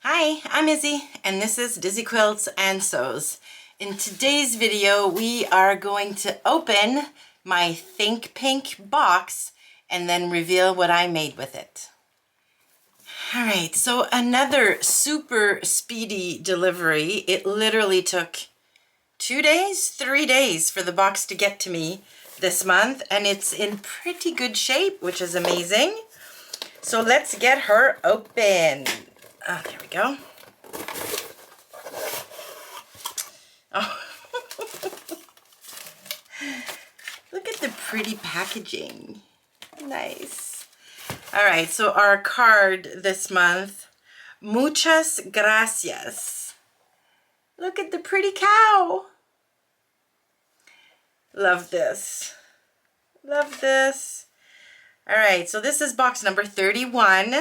Hi, I'm Izzy, and this is Dizzy Quilts and Sews. In today's video, we are going to open my Think Pink box and then reveal what I made with it. All right, so another super speedy delivery. It literally took 2 days, 3 days for the box to get to me this month, and it's in pretty good shape, which is amazing. So let's get her open. Oh, there we go. Oh, look at the pretty packaging. Nice. All right, so our card this month, muchas gracias. Look at the pretty cow. Love this. Love this. All right, so this is box number 31,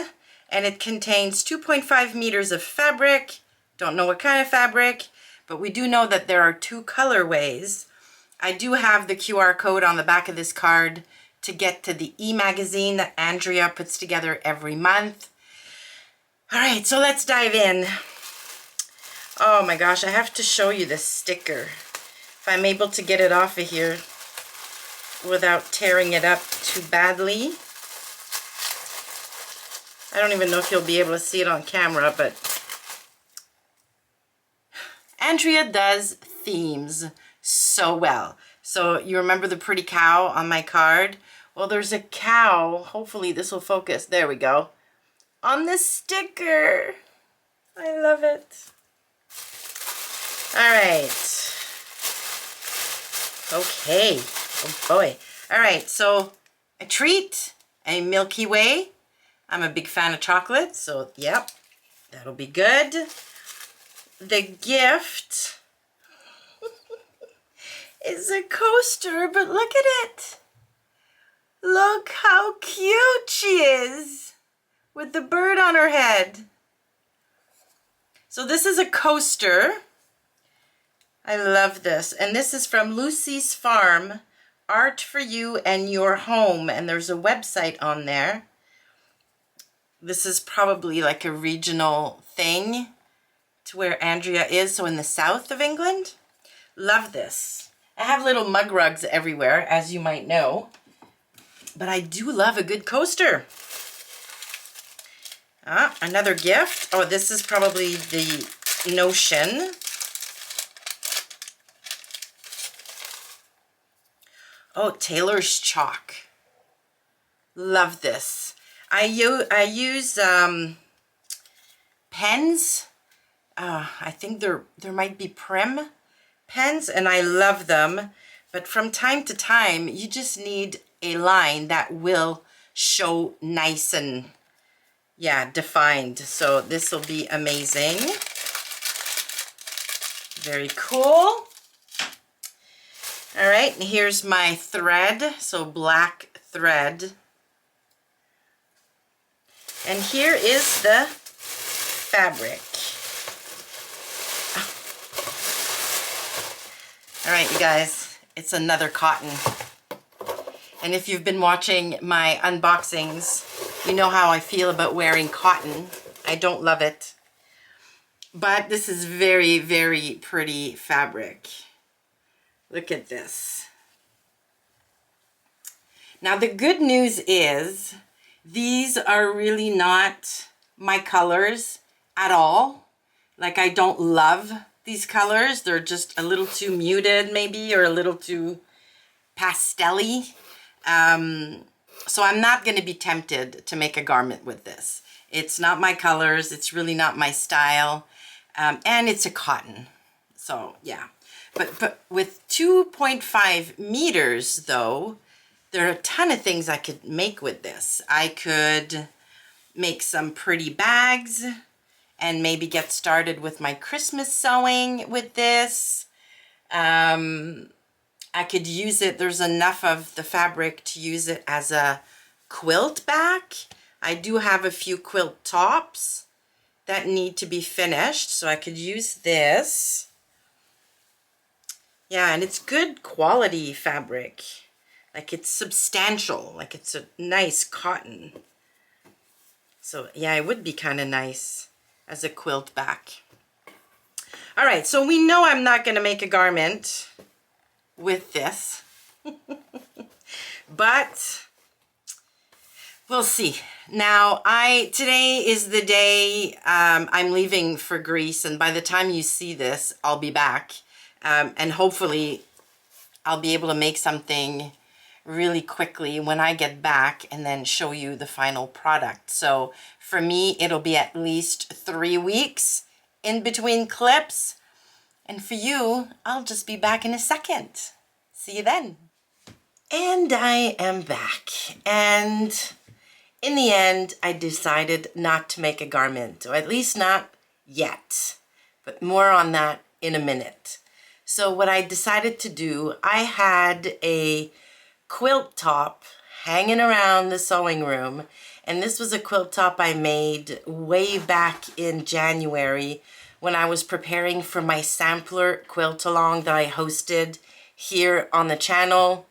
and it contains 2.5 meters of fabric. Don't know what kind of fabric, but we do know that there are 2 colorways. I do have the QR code on the back of this card to get to the e-magazine that Andrea puts together every month. All right, so let's dive in. Oh my gosh, I have to show you this sticker. If I'm able to get it off of here without tearing it up too badly. I don't even know if you'll be able to see it on camera, but Andrea does themes so well. So you remember the pretty cow on my card? Well, there's a cow. Hopefully this will focus. There we go. On this sticker. I love it. All right. Okay. Oh boy. All right. So a treat, a Milky Way. I'm a big fan of chocolate, so yep, that'll be good. The gift is a coaster, but look at it. Look how cute she is with the bird on her head. So this is a coaster. I love this. And this is from Lucy's Farm, Art for You and Your Home. And there's a website on there. This is probably like a regional thing to where Andrea is, so in the south of England. Love this. I have little mug rugs everywhere, as you might know, but I do love a good coaster. Another gift. Oh, this is probably the Notion. Oh, Taylor's chalk. Love this. I use pens. I think there might be Prim pens, and I love them. But from time to time, you just need a line that will show nice and, yeah, defined. So this will be amazing. Very cool. All right, and here's my thread. So black thread. And here is the fabric. All right, you guys, it's another cotton. And if you've been watching my unboxings, you know how I feel about wearing cotton. I don't love it. But this is very, very pretty fabric. Look at this. Now, the good news is these are really not my colors at all. Like, I don't love these colors. They're just a little too muted maybe, or a little too pastel-y. So I'm not going to be tempted to make a garment with this. It's not my colors. It's really not my style. And it's a cotton. So yeah. But with 2.5 meters though, there are a ton of things I could make with this. I could make some pretty bags and maybe get started with my Christmas sewing with this. I could use it, there's enough of the fabric to use it as a quilt back. I do have a few quilt tops that need to be finished, so I could use this. Yeah, and it's good quality fabric. Like, it's substantial, like it's a nice cotton. So yeah, it would be kind of nice as a quilt back. All right, so we know I'm not going to make a garment with this, but we'll see. Now, today is the day I'm leaving for Greece, and by the time you see this, I'll be back, and hopefully I'll be able to make something really quickly when I get back and then show you the final product. So for me, it'll be at least 3 weeks in between clips. And for you, I'll just be back in a second. See you then. And I am back. And in the end, I decided not to make a garment, or at least not yet. But more on that in a minute. So what I decided to do, I had a quilt top hanging around the sewing room, and this was a quilt top I made way back in January when I was preparing for my sampler quilt along that I hosted here on the channel.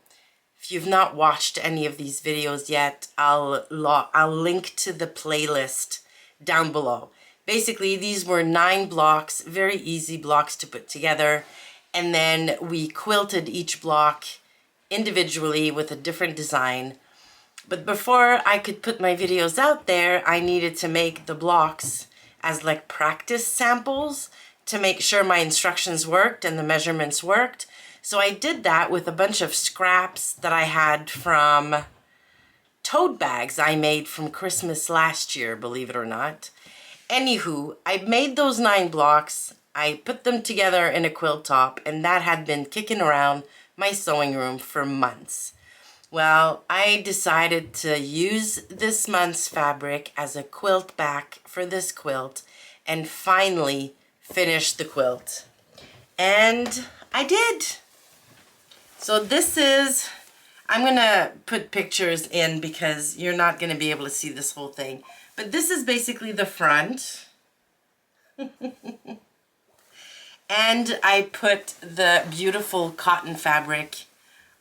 If you've not watched any of these videos yet, I'll link to the playlist down below. Basically, these were 9 blocks, very easy blocks to put together, and then we quilted each block individually with a different design. But before I could put my videos out there, I needed to make the blocks as like practice samples to make sure my instructions worked and the measurements worked. So I did that with a bunch of scraps that I had from tote bags I made from Christmas last year, believe it or not. Anywho, I made those 9 blocks, I put them together in a quilt top, and that had been kicking around my sewing room for months. Well, I decided to use this month's fabric as a quilt back for this quilt and finally finish the quilt. And I did. So this is, I'm gonna put pictures in because you're not gonna be able to see this whole thing. But this is basically the front. And I put the beautiful cotton fabric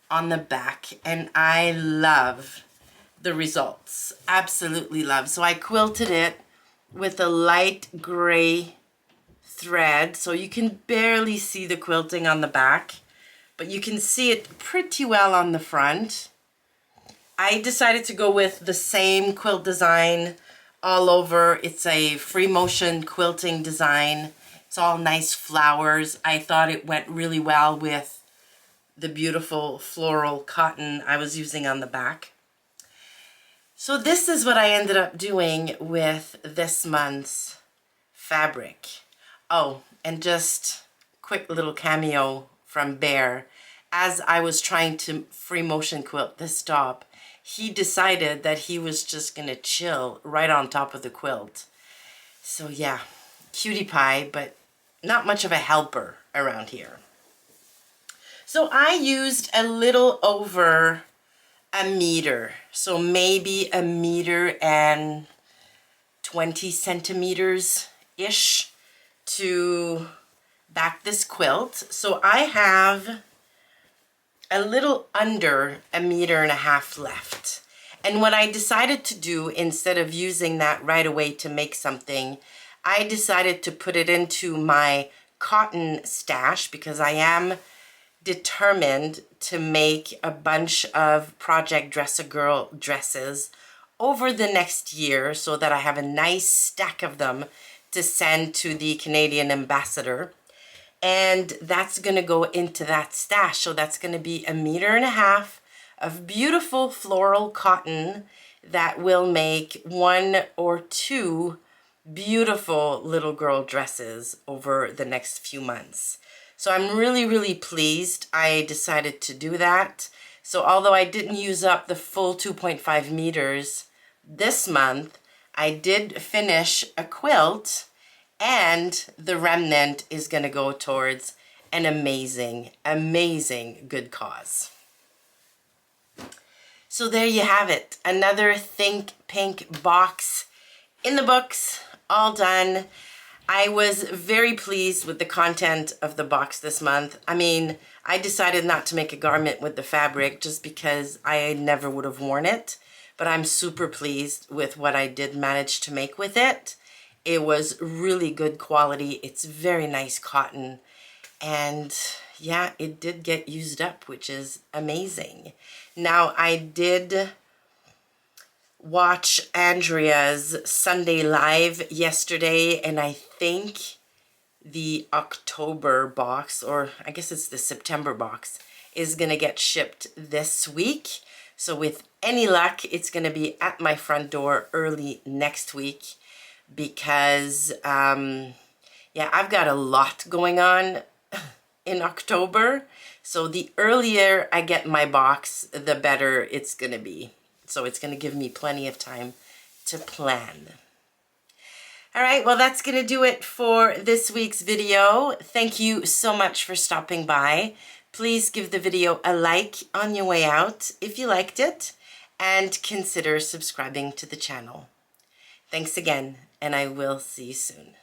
on the back, and I love the results. Absolutely love. So I quilted it with a light gray thread, so you can barely see the quilting on the back, but you can see it pretty well on the front. I decided to go with the same quilt design all over. It's a free motion quilting design. It's all nice flowers. I thought it went really well with the beautiful floral cotton I was using on the back. So this is what I ended up doing with this month's fabric. Oh, and just quick little cameo from Bear. As I was trying to free motion quilt this top, he decided that he was just gonna chill right on top of the quilt. So yeah, cutie pie, but not much of a helper around here. So I used a little over a meter, so maybe 1.20 meters-ish to back this quilt. So I have a little under 1.5 meters left. And what I decided to do, instead of using that right away to make something, I decided to put it into my cotton stash because I am determined to make a bunch of Project Dress-A-Girl dresses over the next year so that I have a nice stack of them to send to the Canadian ambassador. And that's going to go into that stash. So that's going to be 1.5 meters of beautiful floral cotton that will make 1 or 2 beautiful little girl dresses over the next few months. So I'm really, really pleased I decided to do that. So although I didn't use up the full 2.5 meters this month, I did finish a quilt, and the remnant is going to go towards an amazing, amazing good cause. So there you have it. Another Think Pink box in the books, all done. I was very pleased with the content of the box this month. I mean, I decided not to make a garment with the fabric just because I never would have worn it. but I'm super pleased with what I did manage to make with it. It was really good quality. It's very nice cotton. And yeah, it did get used up, which is amazing. Now, I did watch Andrea's Sunday Live yesterday, and I think the October box, or I guess it's the September box, is going to get shipped this week. So with any luck, it's going to be at my front door early next week because, yeah, I've got a lot going on in October. So the earlier I get my box, the better it's going to be. So it's going to give me plenty of time to plan. All right, well, that's going to do it for this week's video. Thank you so much for stopping by. Please give the video a like on your way out if you liked it, and consider subscribing to the channel. Thanks again, and I will see you soon.